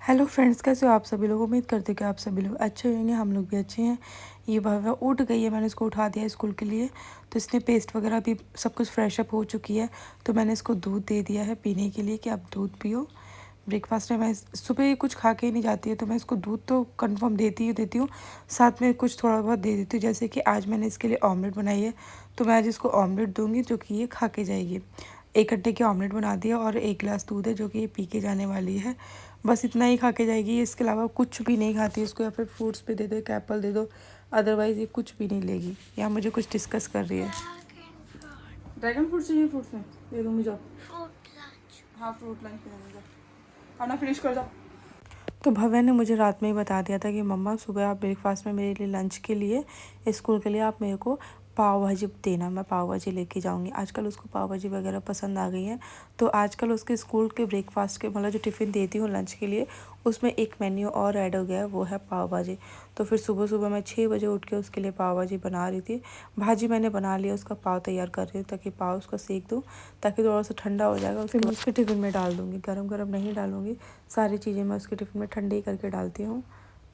Hello friends, कैसे हो आप सभी लोग। उम्मीद करते हैं कि आप सभी लोग अच्छे होंगे। हम लोग भी अच्छे हैं। ये भव्या उठ गई है, मैंने इसको उठा दिया स्कूल के लिए। तो इसने पेस्ट वगैरह भी सब कुछ फ्रेश अप हो चुकी है। तो मैंने इसको दूध दे दिया है पीने के लिए कि आप दूध पियो। ब्रेकफास्ट में मैं सुबह ही कुछ खा के ही नहीं जाती है, तो मैं इसको दूध तो कंफर्म देती हूँ। साथ में कुछ थोड़ा बहुत दे देती हूँ। जैसे कि आज मैंने इसके लिए ऑमलेट बनाई है, तो मैं आज इसको ऑमलेट दूंगी जो कि ये खा के जाएगी। 1 अंडे की ऑमलेट बना दिया और 1 गिलास दूध है जो कि ये पी के जाने वाली है। बस इतना ही खा के जाएगी। इसके अलावा कुछ भी नहीं खाती इसको, या फिर फ्रूट्स पे दे दो, एक एप्पल दे दो, अदरवाइज़ ये कुछ भी नहीं लेगी। यहाँ मुझे कुछ डिस्कस कर रही है। ड्रैगन फ्रूट चाहिए, फ्रूट्स में दे दूँगी। जाओ हाँ, फ्रूट लंच में दे दो, खाना फिनिश कर दो। तो भव्या ने मुझे रात में ही बता दिया था कि मम्मा सुबह आप ब्रेकफास्ट में मेरे लिए लंच के लिए स्कूल के लिए आप मेरे को पाव भाजी देना, मैं पाव भाजी लेके जाऊंगी। आजकल उसको पाव भाजी वगैरह पसंद आ गई है। तो आजकल उसके स्कूल के ब्रेकफास्ट के मतलब जो टिफ़िन देती हूँ लंच के लिए, उसमें एक मेन्यू और ऐड हो गया है, वो है पाव भाजी। तो फिर सुबह सुबह मैं 6 बजे उठ के उसके लिए पाव भाजी बना रही थी। भाजी मैंने बना लिया, उसका पाव तैयार कर रही हूँ ताकि पाव उसका सेक दूँ, ताकि थोड़ा सा ठंडा हो जाएगा। फिर मैं उसके टिफ़िन में डाल दूँगी। गरम गरम नहीं डालूँगी, सारी चीज़ें मैं उसके टिफ़िन में ठंडे ही करके डालती हूँ।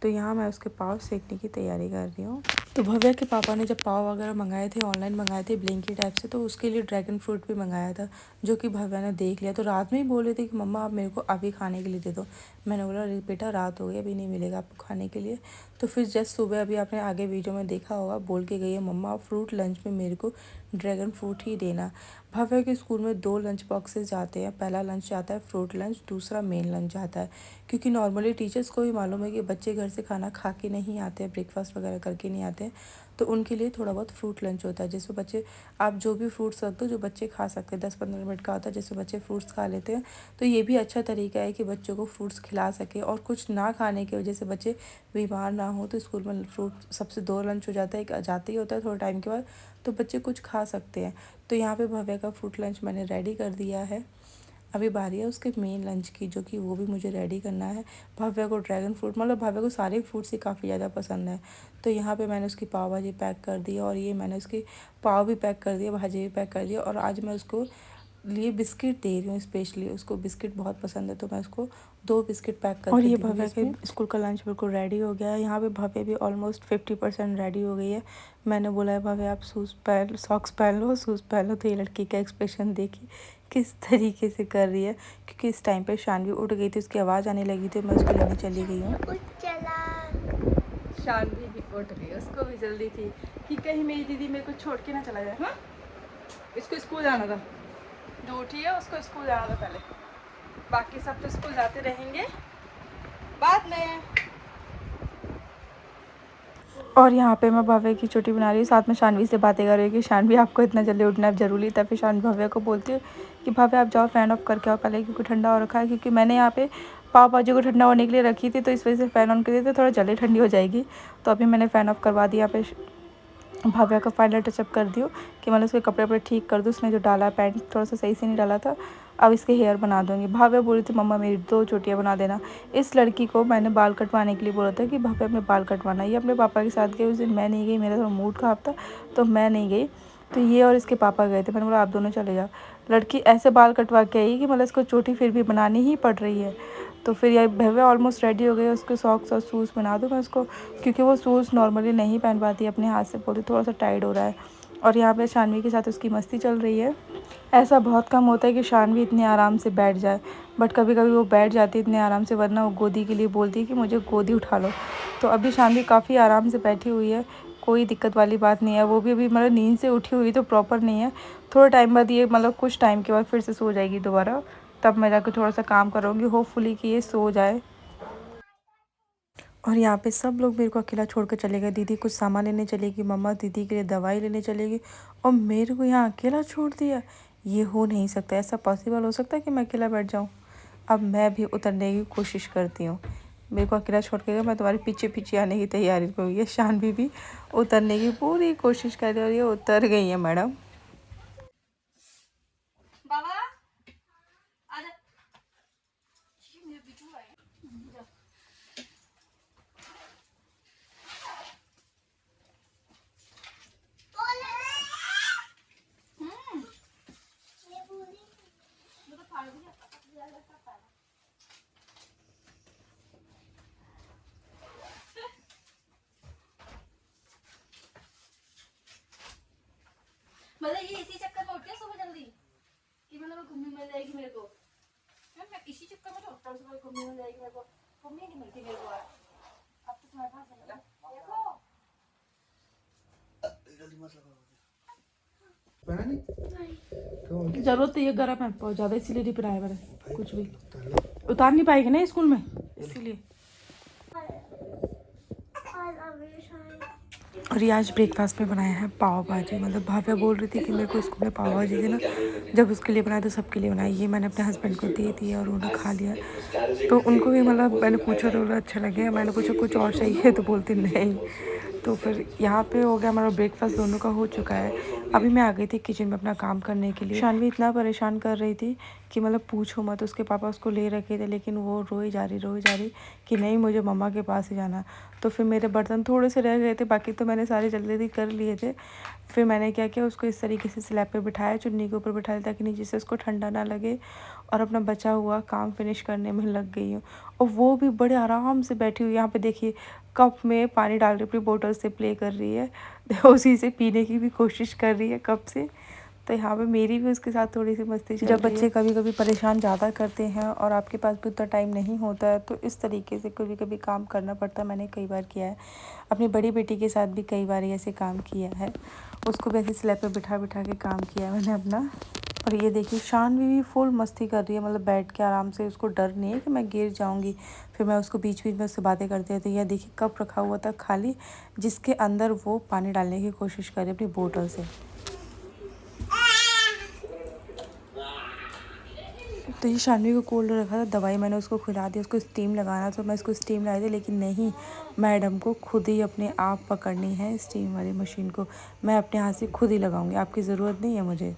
तो यहाँ मैं उसके पाव सेकने की तैयारी कर रही हूँ। तो भव्या के पापा ने जब पाव वगैरह मंगाए थे, ऑनलाइन मंगाए थे ब्लिंकिट ऐप से, तो उसके लिए ड्रैगन फ्रूट भी मंगाया था, जो कि भव्या ने देख लिया। तो रात में ही बोल रही थी कि मम्मा आप मेरे को अभी खाने के लिए दे दो। मैंने बोला अरे बेटा रात हो गई, अभी नहीं मिलेगा आपको खाने के लिए। तो फिर जस्ट सुबह अभी आपने आगे वीडियो में देखा होगा, बोल के गई है मम्मा फ्रूट लंच में मेरे को ड्रैगन फ्रूट ही देना। भव्या के स्कूल में 2 लंच बॉक्सेस जाते हैं। पहला लंच जाता है फ्रूट लंच, दूसरा मेन लंच जाता है। क्योंकि नॉर्मली टीचर्स को भी मालूम है कि बच्चे घर से खाना खा के नहीं आते हैं, ब्रेकफास्ट वगैरह करके नहीं आते हैं, तो उनके लिए थोड़ा बहुत फ्रूट लंच होता है, जिसमें बच्चे आप जो भी फ्रूट्स रख दो जो बच्चे खा सकते हैं। 10-15 मिनट का होता है जिसमें बच्चे फ्रूट्स खा लेते हैं। तो ये भी अच्छा तरीका है कि बच्चों को फ्रूट्स खिला सके, और कुछ ना खाने की वजह से बच्चे बीमार ना हो। तो स्कूल में फ्रूट सबसे 2 लंच हो जाता है, एक जाते ही होता है थोड़ा टाइम के बाद, तो बच्चे कुछ खा सकते हैं। तो यहाँ पे भव्या का फ्रूट लंच मैंने रेडी कर दिया है। अभी बारी है उसके मेन लंच की, जो कि वो भी मुझे रेडी करना है। भव्या को ड्रैगन फ्रूट मतलब भव्या को सारे फ्रूट्स ही काफ़ी ज़्यादा पसंद है। तो यहाँ पे मैंने उसकी पाव भाजी पैक कर दी, और ये मैंने उसकी पाव भी पैक कर दिया, भाजी भी पैक कर दिया। और आज मैं उसको लिए बिस्किट दे रही हूँ स्पेशली, उसको बिस्किट बहुत पसंद है, तो मैं उसको 2 बिस्किट पैक करके और ये भव्या के स्कूल का लंच बिल्कुल रेडी हो गया है। यहाँ पे भव्या भी ऑलमोस्ट 50% रेडी हो गई है। मैंने बोला है भव्या आप शूज़ पहन सॉक्स पहन लो, शूज़ पहन लो। तो ये लड़की का एक्सप्रेशन देखिए किस तरीके से कर रही है, क्योंकि इस टाइम पे शानवी उठ गई थी, उसकी आवाज़ आने लगी थी, मैं उसको लेने चली गई हूँ। शानवी भी उठ गई, उसको भी जल्दी थी कि कहीं मेरी दीदी मेरे को छोड़ के ना चला जाए। हाँ, इसको स्कूल जाना था, जो उठी है उसको स्कूल जाना था पहले, बाकी सब तो स्कूल जाते रहेंगे बाद में। और यहाँ पे मैं भव्या की छुट्टी बना रही हूँ, साथ में शानवी से बातें कर रही हूँ कि शानवी आपको इतना जल्दी उठना जरूरी था। फिर शानवी भव्या को बोलती हूँ कि भव्या आप जाओ फ़ैन ऑफ करके आओ पहले, क्योंकि ठंडा हो रखा है। क्योंकि मैंने यहाँ पे पाव भाजी को ठंडा होने के लिए रखी थी, तो इस वजह से फ़ैन ऑन कर दिए थे, थोड़ा जल्दी ठंडी हो जाएगी। तो अभी मैंने फ़ैन ऑफ करवा दिया। यहाँ पे भव्या का फाइनल टचअप कर दियो कि मतलब उसके कपड़े वपड़े ठीक कर दूँ। उसने जो डाला पैंट थोड़ा सा सही से नहीं डाला था। अब इसके हेयर बना दूँगी। भव्या बोल रही थी मम्मा मेरी 2 चोटियाँ बना देना। इस लड़की को मैंने बाल कटवाने के लिए बोला था कि भव्या अपने बाल कटवाना। ये अपने पापा के साथ गई, उस दिन मैं नहीं गई, मेरा थोड़ा मूड ख़राब था तो मैं नहीं गई। तो ये और इसके पापा गए थे। मैंने बोला आप दोनों चले जाओ। लड़की ऐसे बाल कटवा के आई कि मतलब इसको चोटी फिर भी बनानी ही पड़ रही है। तो फिर ये भव्या ऑलमोस्ट रेडी हो गई। उसके सॉक्स और शूज़ बना दूँ मैं उसको, क्योंकि वो शूज़ नॉर्मली नहीं पहन पाती अपने हाथ से, बोलती थोड़ा सा टाइट हो रहा है। और यहाँ पे शानवी के साथ उसकी मस्ती चल रही है। ऐसा बहुत कम होता है कि शानवी इतने आराम से बैठ जाए, बट कभी कभी वो बैठ जाती है इतने आराम से, वरना वो गोदी के लिए बोलती है कि मुझे गोदी उठा लो। तो अभी शानवी काफ़ी आराम से बैठी हुई है, कोई दिक्कत वाली बात नहीं है। वो भी अभी मतलब नींद से उठी हुई तो प्रॉपर नहीं है। थोड़ा टाइम बाद ये मतलब कुछ टाइम के बाद फिर से सो जाएगी दोबारा, तब मैं जाकर थोड़ा सा काम करूँगी, होपफुली कि ये सो जाए। और यहाँ पे सब लोग मेरे को अकेला छोड़ कर चले गए। दीदी कुछ सामान लेने चलेगी, मम्मा दीदी के लिए दवाई लेने चलेगी, और मेरे को यहाँ अकेला छोड़ दिया। ये हो नहीं सकता, ऐसा पॉसिबल हो सकता है कि मैं अकेला बैठ जाऊँ। अब मैं भी उतरने की कोशिश करती हूँ। मेरे को अकेला छोड़ के गया, मैं तुम्हारे पीछे पीछे आने की तैयारी करूँ। ये शानवी भी उतरने की पूरी कोशिश कर रही है, और ये उतर गई है मैडम। बाबा बोले ये इसी चक्कर में उठ गया सुबह जल्दी कि मतलब घूमने मिल जाएगी मेरे को। मैं इसी चक्कर में तो उठता सुबह घूमने मिल जाएगी मेरे को, घूमने नहीं मिलती मेरे को। अब तो तुम्हारे पास है देखो। जरूरत तो ये गर्म है बहुत ज़्यादा, इसीलिए नहीं पिलाया मैंने कुछ भी। उतार नहीं पाएगी ना स्कूल में, इसीलिए। और ये आज ब्रेकफास्ट में बनाया है पाव भाजी। मतलब भाव्या बोल रही थी कि मेरे को स्कूल में पाव भाजी देना, जब उसके लिए बनाया तो सबके लिए बनाई। ये मैंने अपने हस्बैंड को दे दी और उन्होंने खा लिया। तो उनको भी मतलब मैंने पूछा तो बोला अच्छा लगे। मैंने पूछा कुछ और चाहिए तो बोलते नहीं। तो फिर यहाँ पे हो गया हमारा ब्रेकफास्ट, दोनों का हो चुका है। अभी मैं आ गई थी किचन में अपना काम करने के लिए। शानवी इतना परेशान कर रही थी कि मतलब पूछो मत। उसके पापा उसको ले रखे थे लेकिन वो रोई जा रही कि नहीं मुझे मम्मा के पास ही जाना। तो फिर मेरे बर्तन थोड़े से रह गए थे, बाकी तो मैंने सारे जल्दी कर लिए थे। फिर मैंने क्या किया, उसको इस तरीके से स्लैब पे बिठाया, चुन्नी के ऊपर बिठाया ताकि नीचे से उसको ठंडा ना लगे, और अपना बचा हुआ काम फिनिश करने में लग गई हूँ। और वो भी बड़े आराम से बैठी हुई यहाँ पे देखिए, कप में पानी डाल रही, अपनी बोतल से प्ले कर रही है, उसी से पीने की भी कोशिश कर रही है कप से। तो यहाँ पे मेरी भी उसके साथ थोड़ी सी मस्ती चल रही है। जब बच्चे कभी कभी परेशान ज़्यादा करते हैं और आपके पास भी उतना टाइम नहीं होता है तो इस तरीके से कभी कभी काम करना पड़ता है। मैंने कई बार किया है, अपनी बड़ी बेटी के साथ भी कई बार ऐसे काम किया है। उसको भी ऐसे स्लैब पे बिठा बिठा के काम किया है मैंने अपना। और ये देखिए शानवी भी फुल मस्ती कर रही है, मतलब बैठ के आराम से। उसको डर नहीं है कि मैं गिर जाऊंगी। फिर मैं उसको बीच बीच में उससे बातें करती रहती हूँ। यह देखिए कप रखा हुआ था खाली, जिसके अंदर वो पानी डालने की कोशिश कर रही है अपनी बोतल से। तो ये शानवी को कोल्ड रखा था, दवाई मैंने उसको खिला दी। उसको स्टीम लगाना तो मैं इसको स्टीम लाई थी, लेकिन नहीं, मैडम को खुद ही अपने आप पकड़नी है स्टीम वाली मशीन को। मैं अपने हाथ से खुद ही लगाऊंगी, आपकी ज़रूरत नहीं है मुझे।